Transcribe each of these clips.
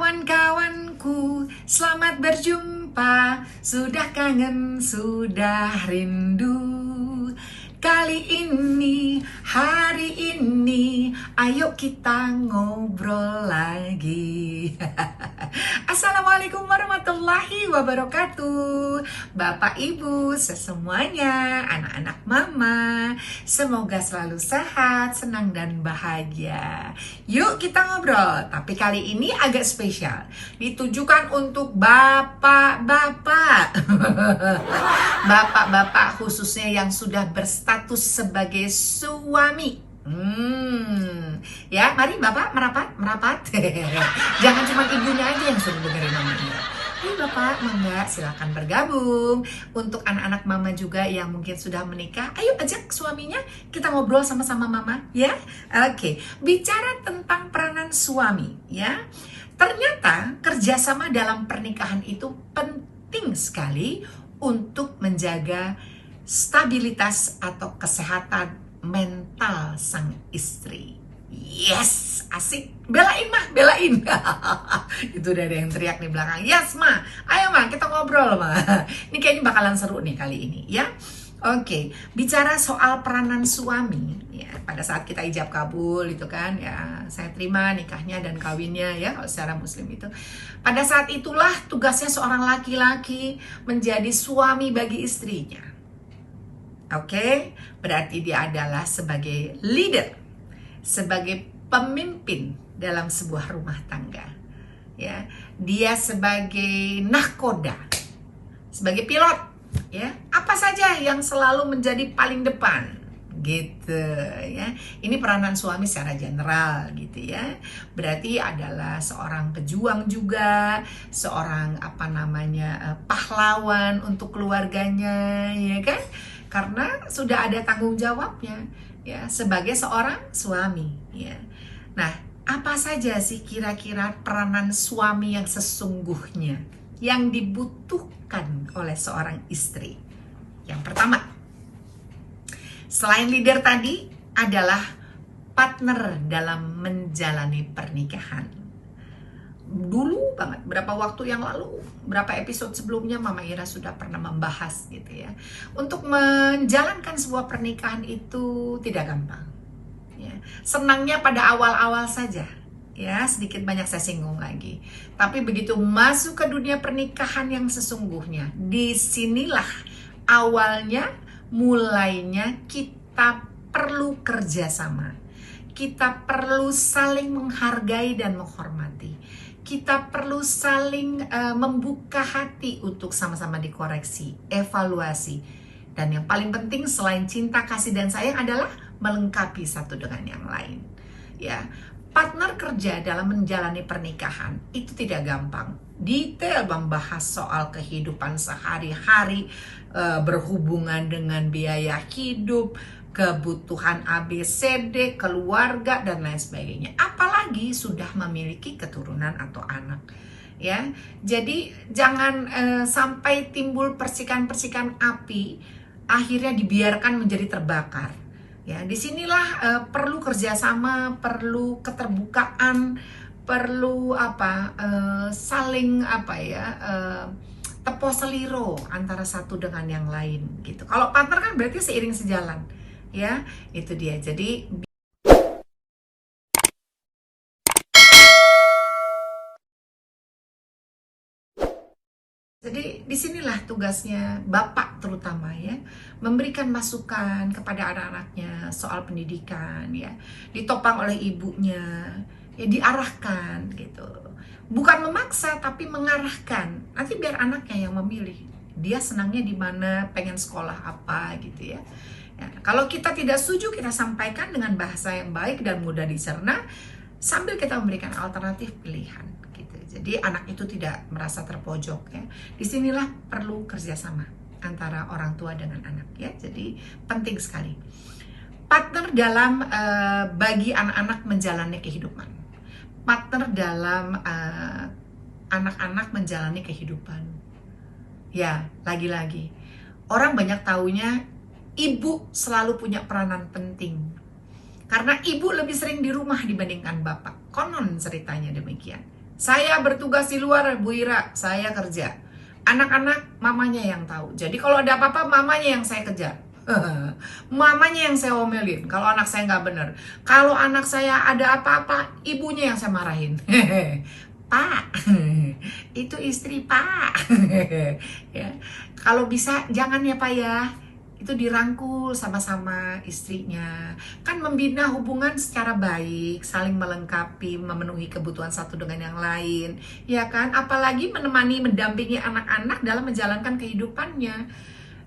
Kawan-kawanku, selamat berjumpa. Sudah kangen, sudah rindu. Kali ini, hari ini, ayo kita ngobrol lagi. Assalamualaikum warahmatullahi wabarakatuh. Bapak Ibu semuanya, anak-anak mama, semoga selalu sehat, senang dan bahagia. Yuk kita ngobrol, tapi kali ini agak spesial. Ditujukan untuk bapak-bapak. Bapak-bapak khususnya yang sudah berstatus sebagai suami. Ya, mari Bapak merapat. Jangan cuma ibunya aja yang suruh dengerin namanya. Ayo Bapak, mangga silakan bergabung. Untuk anak-anak mama juga yang mungkin sudah menikah, ayo ajak suaminya, kita ngobrol sama-sama mama, ya. Oke, bicara tentang peranan suami, ya. Ternyata kerjasama dalam pernikahan itu penting sekali untuk menjaga stabilitas atau kesehatan mental sang istri. Yes, asik. Belain mah, belain. Itu udah ada yang teriak di belakang. Yes mah, ayo mah kita ngobrol mah. Ini kayaknya bakalan seru nih kali ini ya. Oke, bicara soal peranan suami ya, pada saat kita ijab kabul itu kan ya, saya terima nikahnya dan kawinnya ya kalau secara muslim itu. Pada saat itulah tugasnya seorang laki-laki menjadi suami bagi istrinya. Oke, berarti dia adalah sebagai leader, sebagai pemimpin dalam sebuah rumah tangga. Ya, dia sebagai nahkoda, sebagai pilot, ya. Apa saja yang selalu menjadi paling depan, gitu ya. Ini peranan suami secara general gitu ya. Berarti adalah seorang pejuang juga, seorang pahlawan untuk keluarganya, ya kan? Karena sudah ada tanggung jawabnya ya sebagai seorang suami ya. Nah, apa saja sih kira-kira peranan suami yang sesungguhnya yang dibutuhkan oleh seorang istri? Yang pertama, selain leader tadi adalah partner dalam menjalani pernikahan. Dulu banget, berapa waktu yang lalu, berapa episode sebelumnya Mama Ira sudah pernah membahas gitu ya. Untuk menjalankan sebuah pernikahan itu tidak gampang ya. Senangnya pada awal-awal saja ya, sedikit banyak saya singgung lagi. Tapi begitu masuk ke dunia pernikahan yang sesungguhnya, disinilah awalnya, mulainya kita perlu kerjasama. Kita perlu saling menghargai dan menghormati. Kita perlu saling membuka hati untuk sama-sama dikoreksi, evaluasi. Dan yang paling penting selain cinta, kasih, dan sayang adalah melengkapi satu dengan yang lain. Ya, partner kerja dalam menjalani pernikahan itu tidak gampang. Detail membahas soal kehidupan sehari-hari, berhubungan dengan biaya hidup, kebutuhan ABCD, keluarga, dan lain sebagainya. Apalagi sudah memiliki keturunan atau anak. Ya, jadi jangan sampai timbul percikan-percikan api, akhirnya dibiarkan menjadi terbakar. Ya, disinilah perlu kerjasama, perlu keterbukaan, perlu saling tepo seliro antara satu dengan yang lain gitu. Kalau partner kan berarti seiring sejalan. Ya, itu dia. Jadi disinilah tugasnya bapak terutama ya, memberikan masukan kepada anak-anaknya soal pendidikan ya, ditopang oleh ibunya, ya diarahkan gitu. Bukan memaksa tapi mengarahkan. Nanti biar anaknya yang memilih. Dia senangnya di mana, pengen sekolah apa gitu ya. Ya, kalau kita tidak setuju, kita sampaikan dengan bahasa yang baik dan mudah dicerna sambil kita memberikan alternatif pilihan gitu. Jadi anak itu tidak merasa terpojok ya. Disinilah perlu kerjasama antara orang tua dengan anak ya. Jadi penting sekali partner dalam bagi anak-anak menjalani kehidupan, partner dalam anak-anak menjalani kehidupan. Ya, lagi-lagi orang banyak taunya ibu selalu punya peranan penting. Karena ibu lebih sering di rumah dibandingkan bapak. Konon ceritanya demikian. Saya bertugas di luar, Bu Ira, saya kerja. Anak-anak mamanya yang tahu. Jadi kalau ada apa-apa mamanya yang saya kejar. Mamanya yang saya omelin kalau anak saya nggak bener. Kalau anak saya ada apa-apa, ibunya yang saya marahin. Pak, itu istri Pak. Ya, kalau bisa jangan ya Pak ya. Itu dirangkul sama-sama istrinya. Kan membina hubungan secara baik, saling melengkapi, memenuhi kebutuhan satu dengan yang lain. Ya kan? Apalagi menemani, mendampingi anak-anak dalam menjalankan kehidupannya.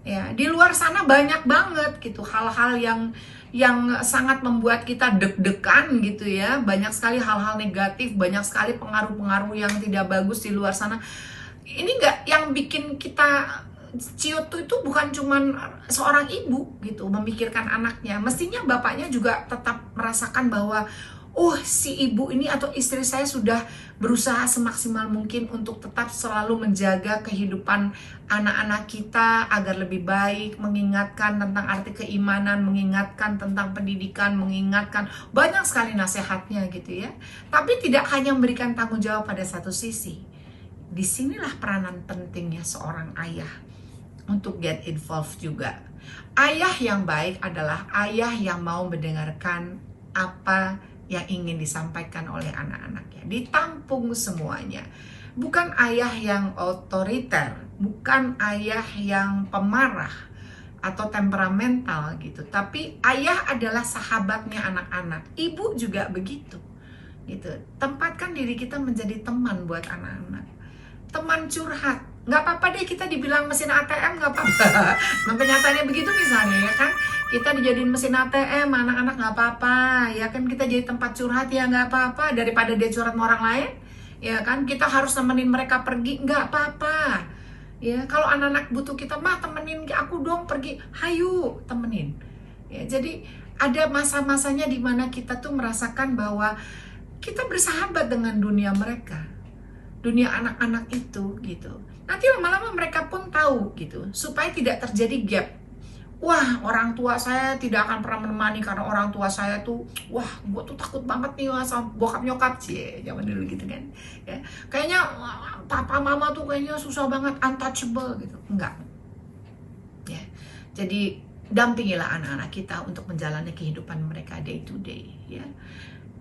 Ya, di luar sana banyak banget gitu hal-hal yang sangat membuat kita deg-degan gitu ya. Banyak sekali hal-hal negatif, banyak sekali pengaruh-pengaruh yang tidak bagus di luar sana. Ini enggak yang bikin kita ciut itu bukan cuman seorang ibu gitu memikirkan anaknya, mestinya bapaknya juga tetap merasakan bahwa oh si ibu ini atau istri saya sudah berusaha semaksimal mungkin untuk tetap selalu menjaga kehidupan anak-anak kita agar lebih baik, mengingatkan tentang arti keimanan, mengingatkan tentang pendidikan, mengingatkan banyak sekali nasihatnya gitu ya. Tapi tidak hanya memberikan tanggung jawab pada satu sisi. Disinilah peranan pentingnya seorang ayah untuk get involved juga. Ayah yang baik adalah ayah yang mau mendengarkan apa yang ingin disampaikan oleh anak-anaknya. Ditampung semuanya. Bukan ayah yang otoriter, bukan ayah yang pemarah atau temperamental gitu. Tapi ayah adalah sahabatnya anak-anak. Ibu juga begitu. Gitu. Tempatkan diri kita menjadi teman buat anak-anak. Teman curhat, nggak apa-apa deh kita dibilang mesin ATM, nggak apa-apa. Kenyataannya begitu misalnya ya kan, kita dijadiin mesin ATM, anak-anak nggak apa-apa ya kan, kita jadi tempat curhat ya nggak apa-apa, daripada dia curhat sama orang lain ya kan, kita harus nemenin mereka pergi, nggak apa-apa ya. Kalau anak-anak butuh kita, mah temenin aku dong pergi, hayu temenin ya. Jadi ada masa-masanya dimana kita tuh merasakan bahwa kita bersahabat dengan dunia mereka, dunia anak-anak itu gitu. Nanti lama-lama mereka pun tahu gitu, supaya tidak terjadi gap. Wah, orang tua saya tidak akan pernah menemani karena orang tua saya tuh, wah, gue tuh takut banget nih sama bokap nyokap sih, zaman dulu gitu kan. Ya, kayaknya papa mama tuh kayaknya susah banget, untouchable gitu. Enggak. Ya. Jadi dampingilah anak-anak kita untuk menjalani kehidupan mereka day to day ya.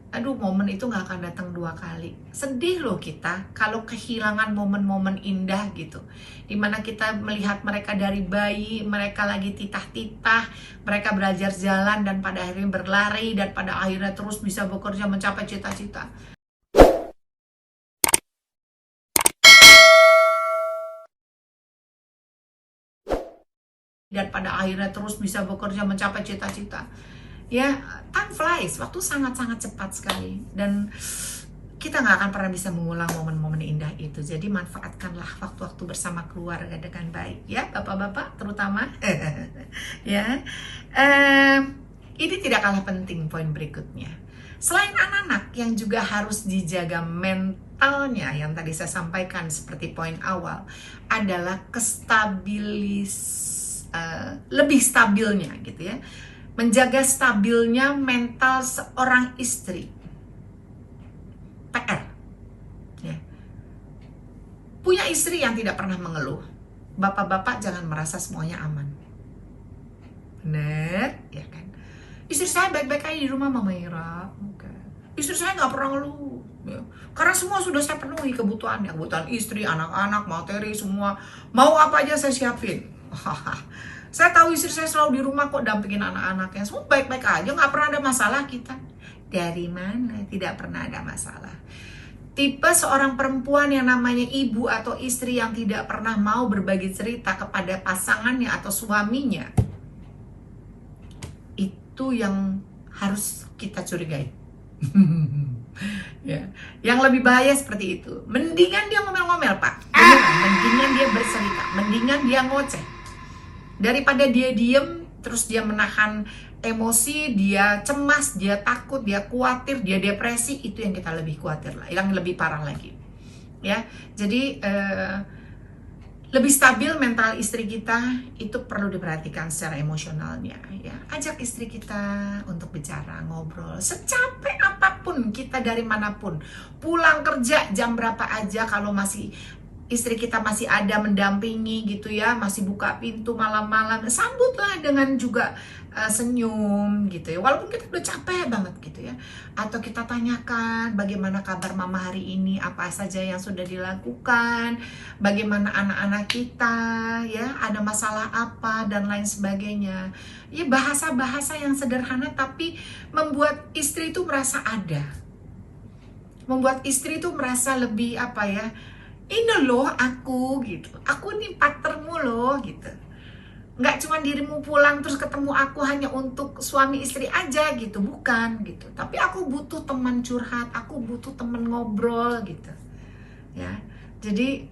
Aduh, momen itu gak akan datang 2 kali. Sedih loh kita kalau kehilangan momen-momen indah gitu, dimana kita melihat mereka dari bayi, mereka lagi titah-titah, mereka belajar jalan dan pada akhirnya berlari, dan pada akhirnya terus bisa bekerja mencapai cita-cita. Dan pada akhirnya terus bisa bekerja mencapai cita-cita. Ya, time flies, waktu sangat-sangat cepat sekali, dan kita nggak akan pernah bisa mengulang momen-momen indah itu. Jadi manfaatkanlah waktu-waktu bersama keluarga dengan baik ya, bapak-bapak terutama. Ya, ini tidak kalah penting poin berikutnya. Selain anak-anak yang juga harus dijaga mentalnya, yang tadi saya sampaikan seperti poin awal, adalah lebih stabilnya gitu ya. Menjaga stabilnya mental seorang istri, PR ya. Punya istri yang tidak pernah mengeluh, bapak-bapak jangan merasa semuanya aman. Bener ya kan? Istri saya baik-baik aja di rumah, Mama Ira. Istri saya nggak pernah ngeluh ya. Karena semua sudah saya penuhi kebutuhannya, kebutuhan istri, anak-anak, materi, semua. Mau apa aja saya siapin. Saya tahu istri saya selalu di rumah kok, dampingin anak-anaknya, semua baik-baik aja, nggak pernah ada masalah kita. Dari mana? Tidak pernah ada masalah. Tipe seorang perempuan yang namanya ibu atau istri yang tidak pernah mau berbagi cerita kepada pasangannya atau suaminya, itu yang harus kita curigai. Ya. Yang lebih bahaya seperti itu, mendingan dia ngomel-ngomel Pak, mendingan dia bercerita, mendingan dia ngoceh, daripada dia diem terus dia menahan emosi, dia cemas, dia takut, dia khawatir, dia depresi. Itu yang kita lebih khawatir lah, yang lebih parah lagi ya. Jadi lebih stabil mental istri kita itu perlu diperhatikan secara emosionalnya ya. Ajak istri kita untuk bicara, ngobrol, secapek apapun apapun kita dari manapun, pulang kerja jam berapa aja, kalau masih istri kita masih ada mendampingi gitu ya, masih buka pintu malam-malam, sambutlah dengan juga senyum gitu ya, walaupun kita udah capek banget gitu ya. Atau kita tanyakan bagaimana kabar mama hari ini, apa saja yang sudah dilakukan, bagaimana anak-anak kita ya, ada masalah apa dan lain sebagainya. Ya, bahasa-bahasa yang sederhana tapi membuat istri itu merasa ada, membuat istri itu merasa lebih apa ya, ini loh aku gitu, aku nih partnermu loh gitu. Nggak cuma dirimu pulang terus ketemu aku hanya untuk suami istri aja gitu, bukan gitu. Tapi aku butuh teman curhat, aku butuh teman ngobrol gitu ya. Jadi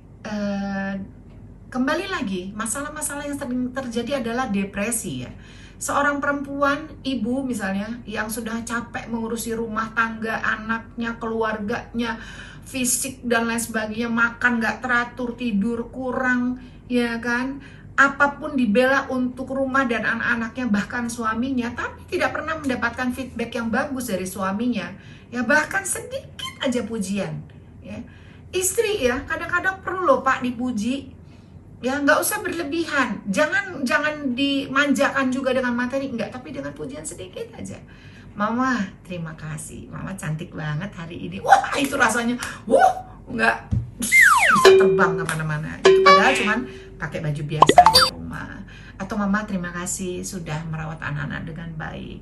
kembali lagi, masalah-masalah yang sering terjadi adalah depresi ya. Seorang perempuan, ibu misalnya, yang sudah capek mengurusi rumah tangga, anaknya, keluarganya, fisik dan lain sebagainya, makan nggak teratur, tidur kurang, ya kan, apapun dibela untuk rumah dan anak-anaknya, bahkan suaminya, tapi tidak pernah mendapatkan feedback yang bagus dari suaminya, ya, bahkan sedikit aja pujian ya. Istri ya kadang-kadang perlu loh Pak dipuji ya, nggak usah berlebihan, jangan dimanjakan juga dengan materi, enggak, tapi dengan pujian sedikit aja. Mama, terima kasih. Mama cantik banget hari ini. Wah, itu rasanya, nggak bisa terbang kemana-mana. Itu padahal cuman pakai baju biasa di rumah. Atau mama, terima kasih sudah merawat anak-anak dengan baik.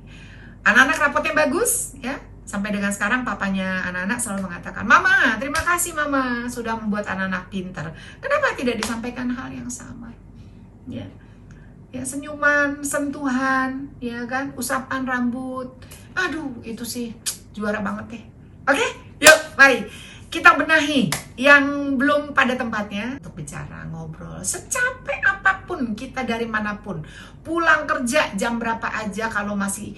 Anak-anak rapotnya bagus, ya. Sampai dengan sekarang papanya anak-anak selalu mengatakan, Mama, terima kasih Mama sudah membuat anak-anak pintar. Kenapa tidak disampaikan hal yang sama? Ya. Ya, senyuman, sentuhan, ya kan, usapan rambut. Aduh, itu sih juara banget deh. Oke, yuk, mari kita benahi yang belum pada tempatnya untuk bicara, ngobrol. Secapek apapun kita dari manapun, pulang kerja jam berapa aja, kalau masih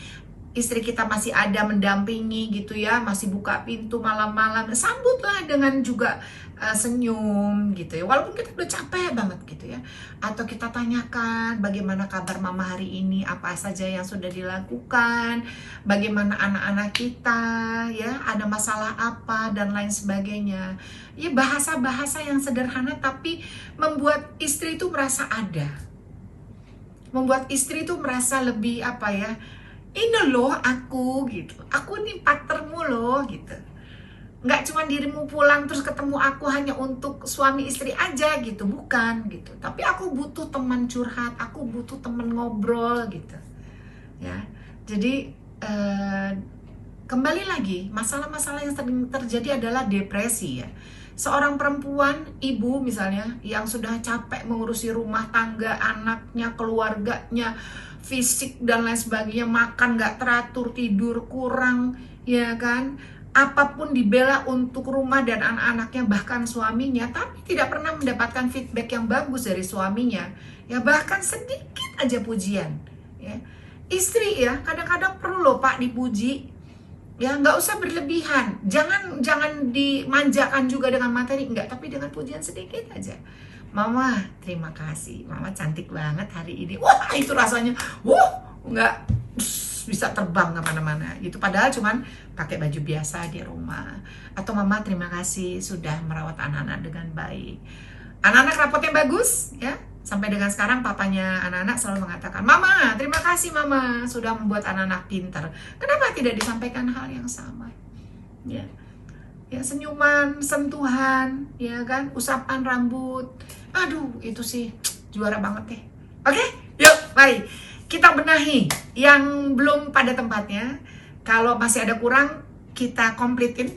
istri kita masih ada mendampingi gitu ya, masih buka pintu malam-malam, sambutlah dengan juga senyum gitu ya, walaupun kita udah capek banget gitu ya. Atau kita tanyakan bagaimana kabar mama hari ini, apa saja yang sudah dilakukan, bagaimana anak-anak kita ya, ada masalah apa dan lain sebagainya. Ya, bahasa-bahasa yang sederhana tapi membuat istri itu merasa ada, membuat istri itu merasa lebih apa ya, ini loh aku gitu, aku nih partnermu loh gitu. Nggak cuma dirimu pulang terus ketemu aku hanya untuk suami istri aja gitu, bukan gitu. Tapi aku butuh teman curhat, aku butuh teman ngobrol gitu ya. Jadi kembali lagi, masalah-masalah yang sering terjadi adalah depresi ya. Seorang perempuan, ibu misalnya, yang sudah capek mengurusi rumah tangga, anaknya, keluarganya, fisik dan lain sebagainya, makan nggak teratur, tidur kurang, ya kan, apapun dibela untuk rumah dan anak-anaknya, bahkan suaminya, tapi tidak pernah mendapatkan feedback yang bagus dari suaminya, ya, bahkan sedikit aja pujian ya. Istri ya kadang-kadang perlu loh Pak dipuji ya, nggak usah berlebihan, jangan dimanjakan juga dengan materi, enggak, tapi dengan pujian sedikit aja. Mama, terima kasih, Mama cantik banget hari ini. Wah, itu rasanya, nggak bisa terbang kemana-mana gitu, padahal cuman pakai baju biasa di rumah. Atau Mama, terima kasih sudah merawat anak-anak dengan baik. Anak-anak rapotnya bagus ya. Sampai dengan sekarang papanya anak-anak selalu mengatakan, Mama, terima kasih Mama sudah membuat anak-anak pintar. Kenapa tidak disampaikan hal yang sama? Ya, ya, senyuman, sentuhan, ya kan, usapan rambut. Aduh, itu sih juara banget deh. Oke, yuk, mari kita benahi yang belum pada tempatnya. Kalau masih ada kurang, kita komplitin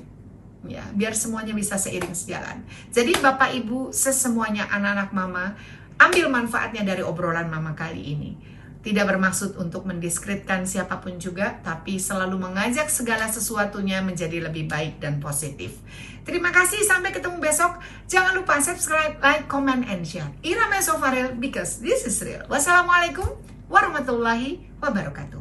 ya, biar semuanya bisa seiring sejalan. Jadi Bapak Ibu sesemuanya, anak-anak Mama, ambil manfaatnya dari obrolan Mama kali ini. Tidak bermaksud untuk mendiskreditkan siapapun juga, tapi selalu mengajak segala sesuatunya menjadi lebih baik dan positif. Terima kasih, sampai ketemu besok. Jangan lupa subscribe, like, comment, and share. Ira Mesofarel, because this is real. Wassalamualaikum warahmatullahi wabarakatuh.